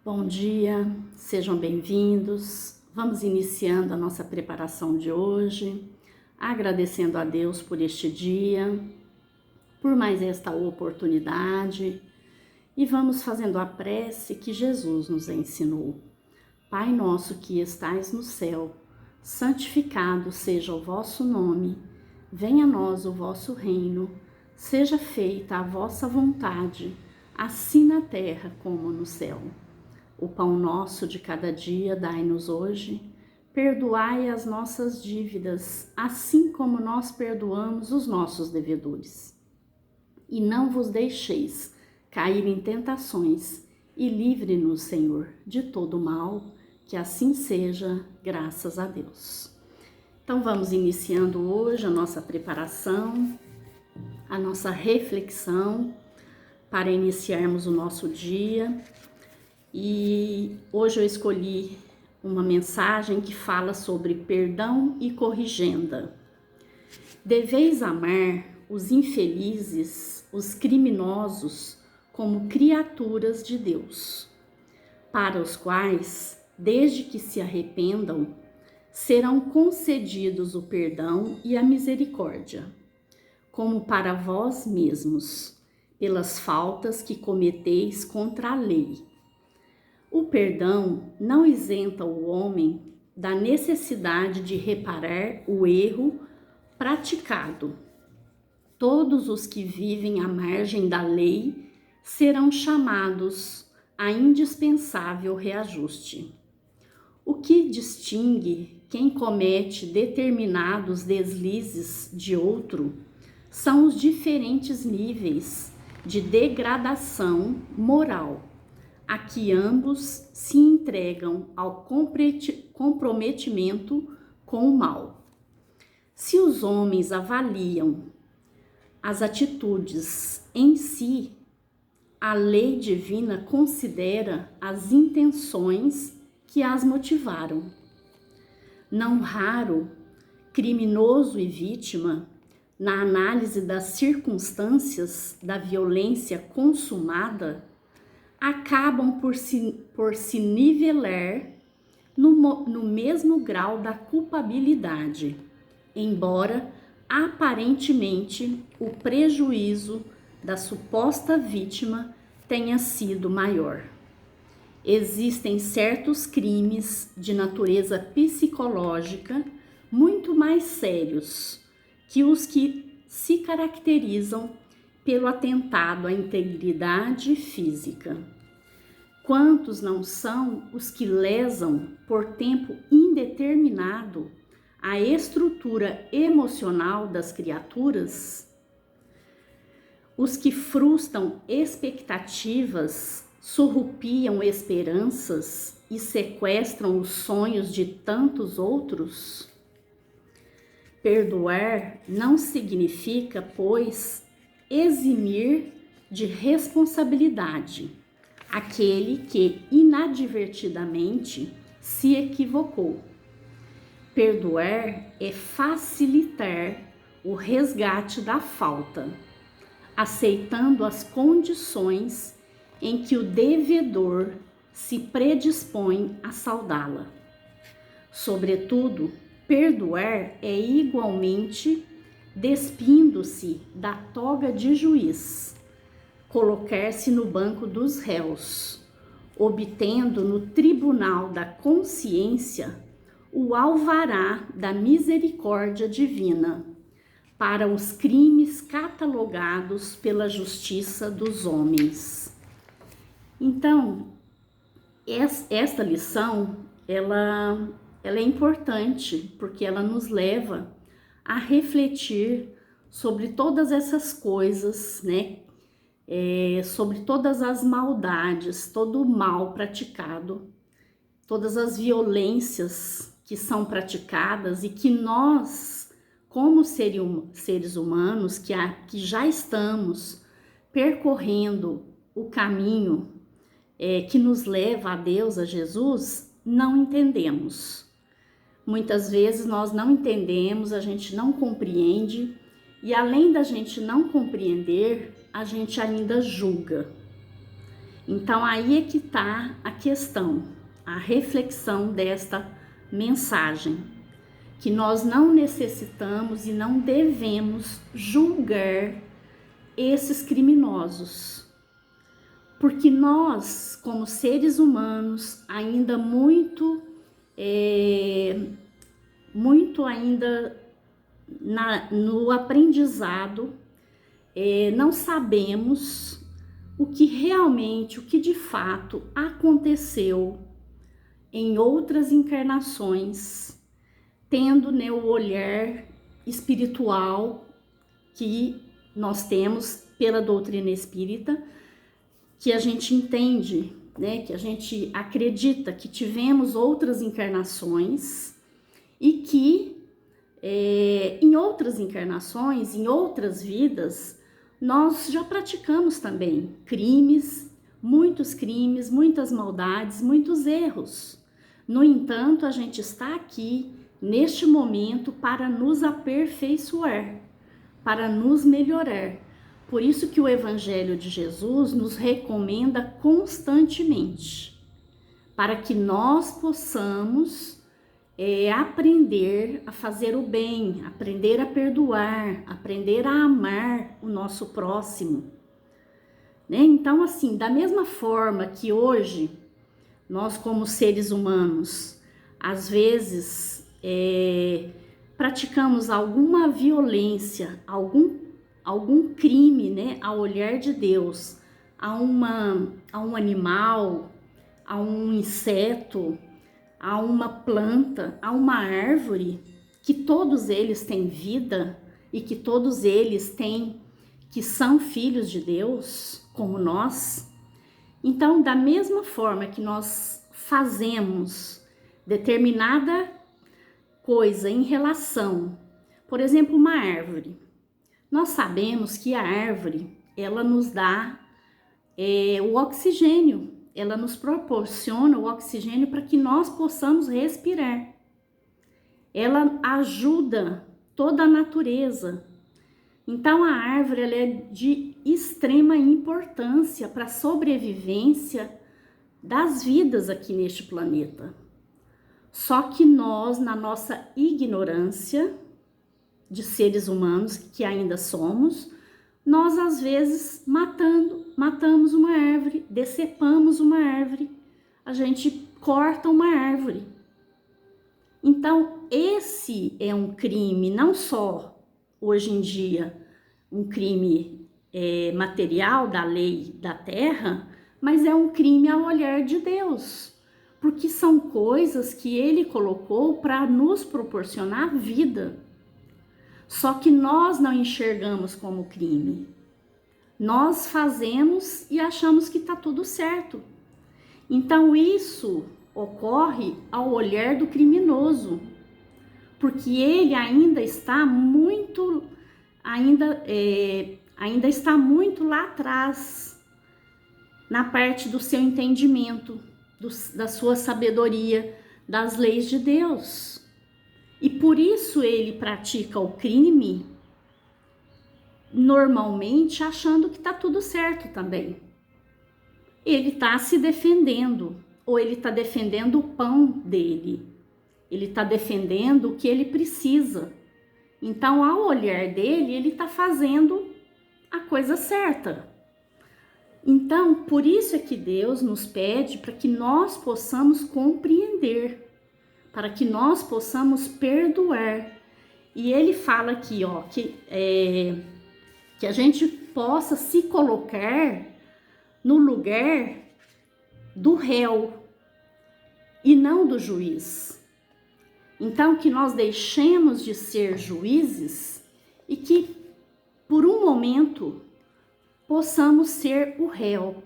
Bom dia, sejam bem-vindos. Vamos iniciando a nossa preparação de hoje, agradecendo a Deus por este dia, por mais esta oportunidade, e vamos fazendo a prece que Jesus nos ensinou. Pai nosso que estais no céu, santificado seja o vosso nome, venha a nós o vosso reino, seja feita a vossa vontade, assim na terra como no céu. O pão nosso de cada dia dai-nos hoje, perdoai as nossas dívidas, assim como nós perdoamos os nossos devedores. E não vos deixeis cair em tentações, e livre-nos, Senhor, de todo mal, que assim seja, graças a Deus. Então vamos iniciando hoje a nossa preparação, a nossa reflexão, para iniciarmos o nosso dia. E hoje eu escolhi uma mensagem que fala sobre perdão e corrigenda. Deveis amar os infelizes, os criminosos, como criaturas de Deus, para os quais, desde que se arrependam, serão concedidos o perdão e a misericórdia, como para vós mesmos, pelas faltas que cometeis contra a lei. O perdão não isenta o homem da necessidade de reparar o erro praticado. Todos os que vivem à margem da lei serão chamados a indispensável reajuste. O que distingue quem comete determinados deslizes de outro são os diferentes níveis de degradação moral a que ambos se entregam ao comprometimento com o mal. Se os homens avaliam as atitudes em si, a lei divina considera as intenções que as motivaram. Não raro, criminoso e vítima, na análise das circunstâncias da violência consumada, acabam por se nivelar no mesmo grau da culpabilidade, embora aparentemente o prejuízo da suposta vítima tenha sido maior. Existem certos crimes de natureza psicológica muito mais sérios que os que se caracterizam pelo atentado à integridade física. Quantos não são os que lesam por tempo indeterminado a estrutura emocional das criaturas? Os que frustram expectativas, surrupiam esperanças e sequestram os sonhos de tantos outros? Perdoar não significa, pois, eximir de responsabilidade aquele que inadvertidamente se equivocou. Perdoar é facilitar o resgate da falta, aceitando as condições em que o devedor se predispõe a saldá-la. Sobretudo, perdoar é igualmente despindo-se da toga de juiz, colocar-se no banco dos réus, obtendo no tribunal da consciência o alvará da misericórdia divina para os crimes catalogados pela justiça dos homens. Então, esta lição, ela é importante porque ela nos leva a refletir sobre todas essas coisas, né? Sobre todas as maldades, todo o mal praticado, todas as violências que são praticadas e que nós, como seres humanos, que já estamos percorrendo o caminho que nos leva a Deus, a Jesus, não entendemos. Muitas vezes nós não entendemos, a gente não compreende, e além da gente não compreender, a gente ainda julga. Então aí é que está a questão, a reflexão desta mensagem, que nós não necessitamos e não devemos julgar esses criminosos, porque nós, como seres humanos, ainda muito ainda no aprendizado, não sabemos o que de fato aconteceu em outras encarnações, tendo, né, o olhar espiritual que nós temos pela doutrina espírita, que a gente entende, né, que a gente acredita que tivemos outras encarnações e que em outras encarnações, em outras vidas, nós já praticamos também muitos crimes, muitas maldades, muitos erros. No entanto, a gente está aqui neste momento para nos aperfeiçoar, para nos melhorar. Por isso que o Evangelho de Jesus nos recomenda constantemente, para que nós possamos aprender a fazer o bem, aprender a perdoar, aprender a amar o nosso próximo, né? Então, assim, da mesma forma que hoje nós, como seres humanos, às vezes praticamos alguma violência, algum crime, né, ao olhar de Deus, a um animal, a um inseto, a uma planta, a uma árvore, que todos eles têm vida e que todos eles que são filhos de Deus, como nós. Então, da mesma forma que nós fazemos determinada coisa em relação, por exemplo, uma árvore, nós sabemos que a árvore, ela nos dá o oxigênio, ela nos proporciona o oxigênio para que nós possamos respirar. Ela ajuda toda a natureza. Então a árvore ela é de extrema importância para a sobrevivência das vidas aqui neste planeta. Só que nós, na nossa ignorância de seres humanos que ainda somos, nós às vezes matamos uma árvore, decepamos uma árvore, a gente corta uma árvore. Então esse é um crime, não só hoje em dia um crime material da lei da terra, mas é um crime ao olhar de Deus, porque são coisas que Ele colocou para nos proporcionar vida. Só que nós não enxergamos como crime. Nós fazemos e achamos que está tudo certo. Então isso ocorre ao olhar do criminoso, porque ele ainda está muito lá atrás, na parte do seu entendimento, da sua sabedoria, das leis de Deus. E por isso ele pratica o crime, normalmente achando que está tudo certo também. Ele está se defendendo, ou ele está defendendo o pão dele. Ele está defendendo o que ele precisa. Então, ao olhar dele, ele está fazendo a coisa certa. Então, por isso é que Deus nos pede para que nós possamos compreender, para que nós possamos perdoar. E ele fala aqui, ó, que a gente possa se colocar no lugar do réu e não do juiz. Então, que nós deixemos de ser juízes e que, por um momento, possamos ser o réu,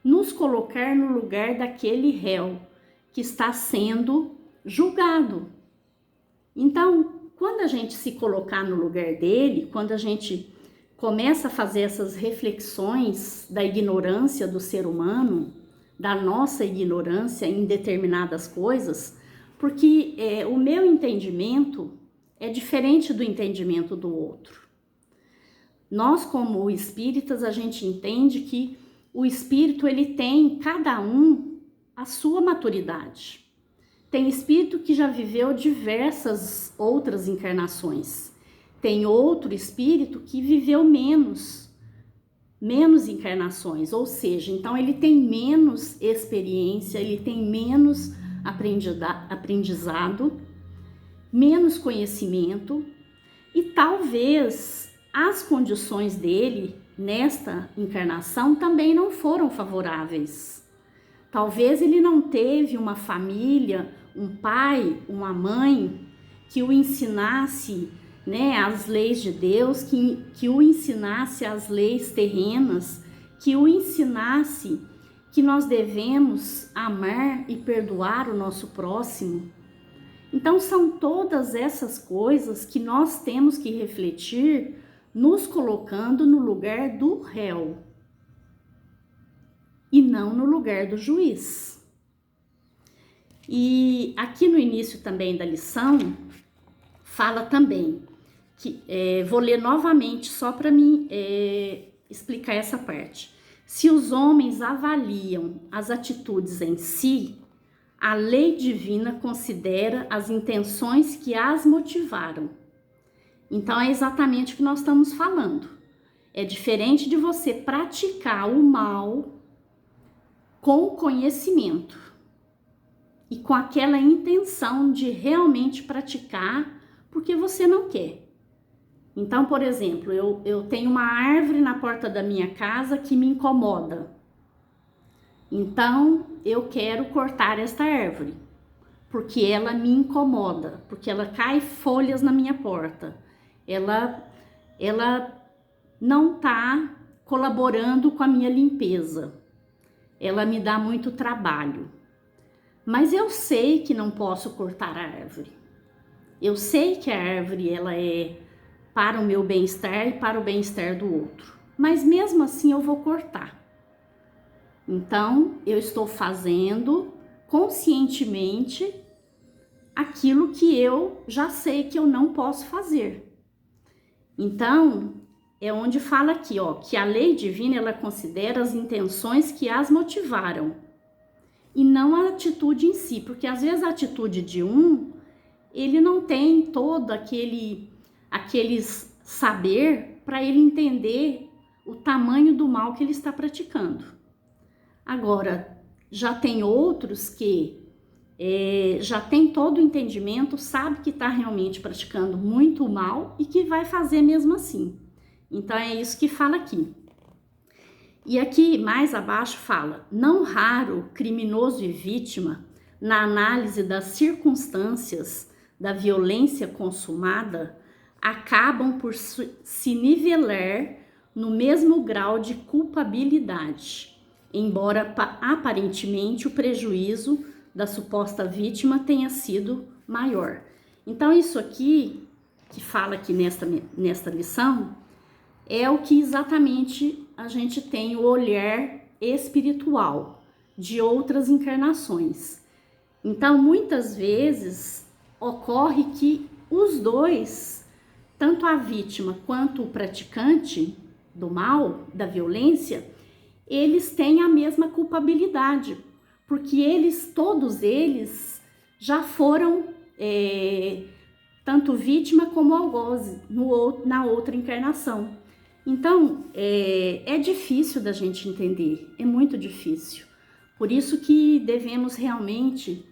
nos colocar no lugar daquele réu que está sendo julgado. Então, quando a gente se colocar no lugar dele, quando a gente começa a fazer essas reflexões da ignorância do ser humano, da nossa ignorância em determinadas coisas, porque o meu entendimento é diferente do entendimento do outro. Nós, como espíritas, a gente entende que o espírito ele tem, cada um, a sua maturidade. Tem espírito que já viveu diversas outras encarnações. Tem outro espírito que viveu menos encarnações, ou seja, então ele tem menos experiência, ele tem menos aprendizado, menos conhecimento, e talvez as condições dele nesta encarnação também não foram favoráveis. Talvez ele não teve uma família, um pai, uma mãe que o ensinasse, né, as leis de Deus, que o ensinasse as leis terrenas, que o ensinasse que nós devemos amar e perdoar o nosso próximo. Então são todas essas coisas que nós temos que refletir, nos colocando no lugar do réu e não no lugar do juiz. E aqui no início também da lição, fala também, que vou ler novamente só para mim explicar essa parte. Se os homens avaliam as atitudes em si, a lei divina considera as intenções que as motivaram. Então é exatamente o que nós estamos falando. É diferente de você praticar o mal com conhecimento e com aquela intenção de realmente praticar porque você não quer. Então, por exemplo, eu tenho uma árvore na porta da minha casa que me incomoda. Então, eu quero cortar esta árvore, porque ela me incomoda, porque ela cai folhas na minha porta. Ela não está colaborando com a minha limpeza. Ela me dá muito trabalho. Mas eu sei que não posso cortar a árvore. Eu sei que a árvore ela é para o meu bem-estar e para o bem-estar do outro. Mas mesmo assim eu vou cortar. Então, eu estou fazendo conscientemente aquilo que eu já sei que eu não posso fazer. Então, é onde fala aqui, ó, que a lei divina ela considera as intenções que as motivaram e não a atitude em si, porque às vezes a atitude de ele não tem todo aquele saber para ele entender o tamanho do mal que ele está praticando. Agora, já tem outros que já tem todo o entendimento, sabe que está realmente praticando muito mal e que vai fazer mesmo assim. Então, é isso que fala aqui. E aqui, mais abaixo, fala: não raro, criminoso e vítima, na análise das circunstâncias da violência consumada, acabam por se nivelar no mesmo grau de culpabilidade, embora aparentemente o prejuízo da suposta vítima tenha sido maior. Então isso aqui, que fala aqui nesta lição, é o que exatamente a gente tem o olhar espiritual de outras encarnações. Então muitas vezes ocorre que os dois, tanto a vítima quanto o praticante do mal, da violência, eles têm a mesma culpabilidade, porque todos eles já foram tanto vítima como algoz na outra encarnação. Então, é difícil da gente entender, é muito difícil. Por isso que devemos realmente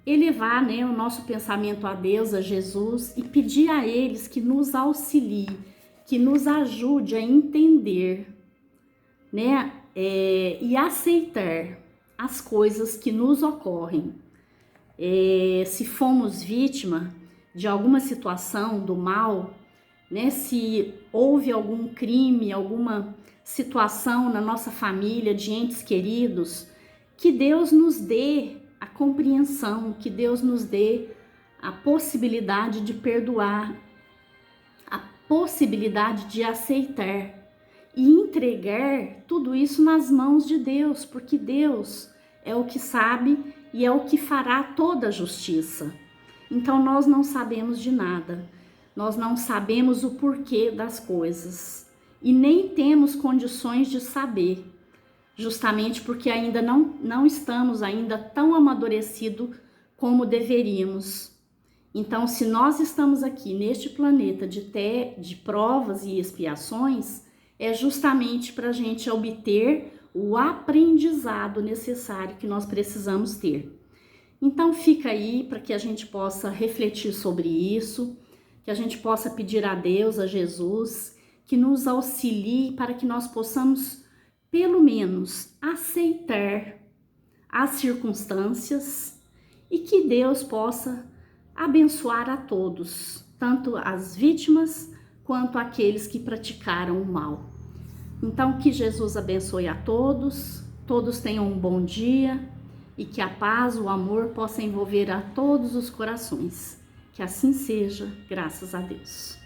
elevar, né, o nosso pensamento a Deus, a Jesus, e pedir a eles que nos auxilie, que nos ajude a entender, né, e aceitar as coisas que nos ocorrem. Se fomos vítima de alguma situação do mal, né, se houve algum crime, alguma situação na nossa família, de entes queridos, que Deus nos dê a compreensão, que Deus nos dê a possibilidade de perdoar, a possibilidade de aceitar e entregar tudo isso nas mãos de Deus, porque Deus é o que sabe e é o que fará toda a justiça. Então nós não sabemos de nada, nós não sabemos o porquê das coisas e nem temos condições de saber. justamente porque ainda não estamos ainda tão amadurecidos como deveríamos. Então, se nós estamos aqui neste planeta de provas e expiações, é justamente para a gente obter o aprendizado necessário que nós precisamos ter. Então, fica aí para que a gente possa refletir sobre isso, que a gente possa pedir a Deus, a Jesus, que nos auxilie para que nós possamos, pelo menos, aceitar as circunstâncias e que Deus possa abençoar a todos, tanto as vítimas quanto aqueles que praticaram o mal. Então, que Jesus abençoe a todos, todos tenham um bom dia e que a paz, o amor possa envolver a todos os corações. Que assim seja, graças a Deus.